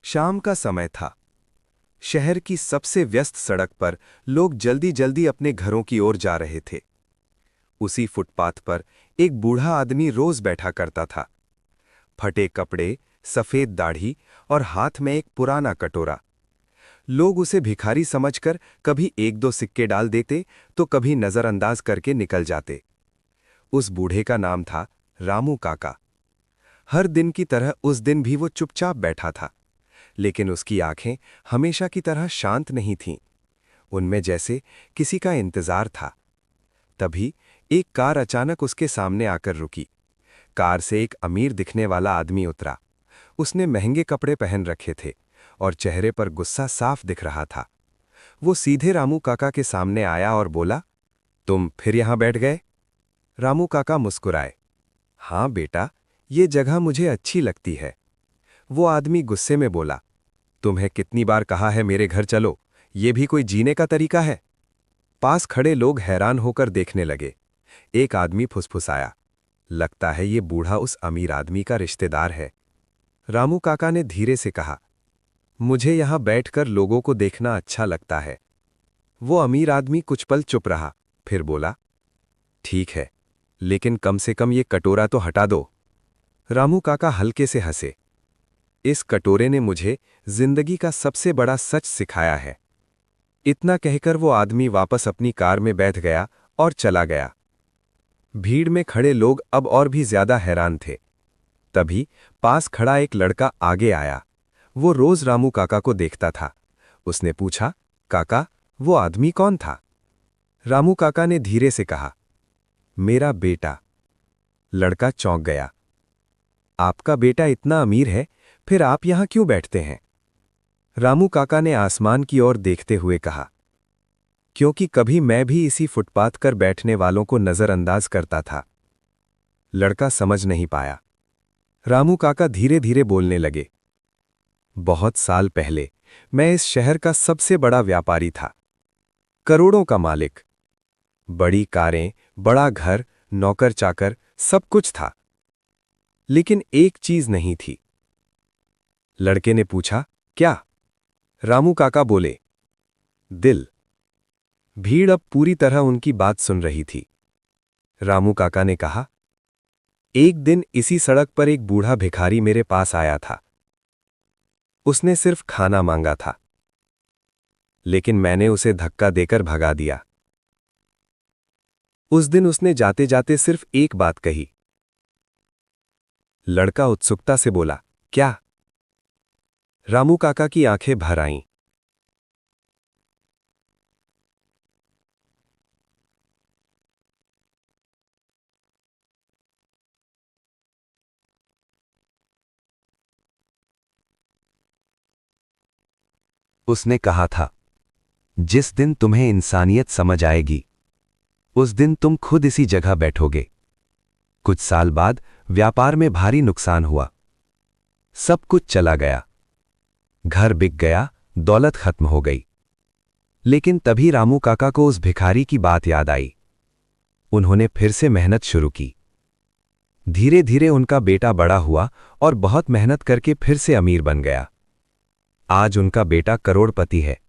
शाम का समय था। शहर की सबसे व्यस्त सड़क पर लोग जल्दी जल्दी अपने घरों की ओर जा रहे थे। उसी फुटपाथ पर एक बूढ़ा आदमी रोज बैठा करता था। फटे कपड़े, सफेद दाढ़ी और हाथ में एक पुराना कटोरा। लोग उसे भिखारी समझकर कभी एक दो सिक्के डाल देते तो कभी नजरअंदाज करके निकल जाते। उस बूढ़े का नाम था रामू काका। हर दिन की तरह उस दिन भी वो चुपचाप बैठा था, लेकिन उसकी आंखें हमेशा की तरह शांत नहीं थीं। उनमें जैसे किसी का इंतजार था। तभी एक कार अचानक उसके सामने आकर रुकी। कार से एक अमीर दिखने वाला आदमी उतरा। उसने महंगे कपड़े पहन रखे थे और चेहरे पर गुस्सा साफ दिख रहा था। वो सीधे रामू काका के सामने आया और बोला, तुम फिर यहां बैठ गए? रामू काका मुस्कुराए। हाँ बेटा, ये जगह मुझे अच्छी लगती है। वो आदमी गुस्से में बोला, तुम्हें कितनी बार कहा है मेरे घर चलो, ये भी कोई जीने का तरीका है? पास खड़े लोग हैरान होकर देखने लगे। एक आदमी फुसफुसाया, लगता है ये बूढ़ा उस अमीर आदमी का रिश्तेदार है। रामू काका ने धीरे से कहा, मुझे यहां बैठकर लोगों को देखना अच्छा लगता है। वो अमीर आदमी कुछ पल चुप रहा, फिर बोला, ठीक है, लेकिन कम से कम ये कटोरा तो हटा दो। रामू काका हल्के से हंसे। इस कटोरे ने मुझे जिंदगी का सबसे बड़ा सच सिखाया है। इतना कहकर वो आदमी वापस अपनी कार में बैठ गया और चला गया। भीड़ में खड़े लोग अब और भी ज्यादा हैरान थे। तभी पास खड़ा एक लड़का आगे आया। वो रोज रामू काका को देखता था। उसने पूछा, काका, वो आदमी कौन था? रामू काका ने धीरे से कहा, मेरा बेटा। लड़का चौंक गया। आपका बेटा इतना अमीर है, फिर आप यहां क्यों बैठते हैं? रामू काका ने आसमान की ओर देखते हुए कहा, क्योंकि कभी मैं भी इसी फुटपाथ कर बैठने वालों को नजरअंदाज करता था। लड़का समझ नहीं पाया। रामू काका धीरे धीरे बोलने लगे, बहुत साल पहले मैं इस शहर का सबसे बड़ा व्यापारी था, करोड़ों का मालिक। बड़ी कारें, बड़ा घर, नौकर चाकर, सब कुछ था, लेकिन एक चीज नहीं थी। लड़के ने पूछा, क्या? रामू काका बोले, दिल। भीड़ अब पूरी तरह उनकी बात सुन रही थी। रामू काका ने कहा, एक दिन इसी सड़क पर एक बूढ़ा भिखारी मेरे पास आया था। उसने सिर्फ खाना मांगा था, लेकिन मैंने उसे धक्का देकर भगा दिया। उस दिन उसने जाते जाते सिर्फ एक बात कही। लड़का उत्सुकता से बोला, क्या? रामू काका की आंखें भर आईं। उसने कहा था, जिस दिन तुम्हें इंसानियत समझ आएगी, उस दिन तुम खुद इसी जगह बैठोगे। कुछ साल बाद व्यापार में भारी नुकसान हुआ। सब कुछ चला गया। घर बिक गया, दौलत खत्म हो गई। लेकिन तभी रामू काका को उस भिखारी की बात याद आई। उन्होंने फिर से मेहनत शुरू की। धीरे धीरे उनका बेटा बड़ा हुआ और बहुत मेहनत करके फिर से अमीर बन गया। आज उनका बेटा करोड़पति है।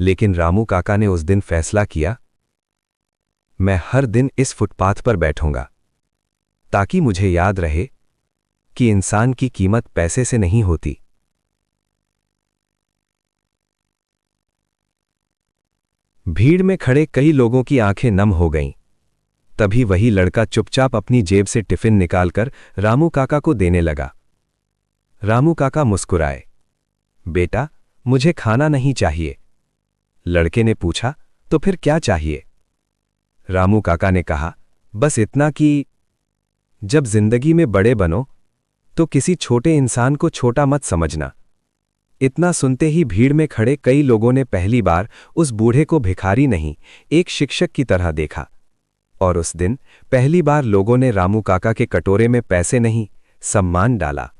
लेकिन रामू काका ने उस दिन फैसला किया, मैं हर दिन इस फुटपाथ पर बैठूंगा, ताकि मुझे याद रहे कि इंसान की कीमत पैसे से नहीं होती। भीड़ में खड़े कई लोगों की आंखें नम हो गईं। तभी वही लड़का चुपचाप अपनी जेब से टिफिन निकालकर रामू काका को देने लगा। रामू काका मुस्कुराए, बेटा, मुझे खाना नहीं चाहिए। लड़के ने पूछा, तो फिर क्या चाहिए? रामू काका ने कहा, बस इतना कि जब जिंदगी में बड़े बनो तो किसी छोटे इंसान को छोटा मत समझना। इतना सुनते ही भीड़ में खड़े कई लोगों ने पहली बार उस बूढ़े को भिखारी नहीं, एक शिक्षक की तरह देखा। और उस दिन पहली बार लोगों ने रामू काका के कटोरे में पैसे नहीं, सम्मान डाला।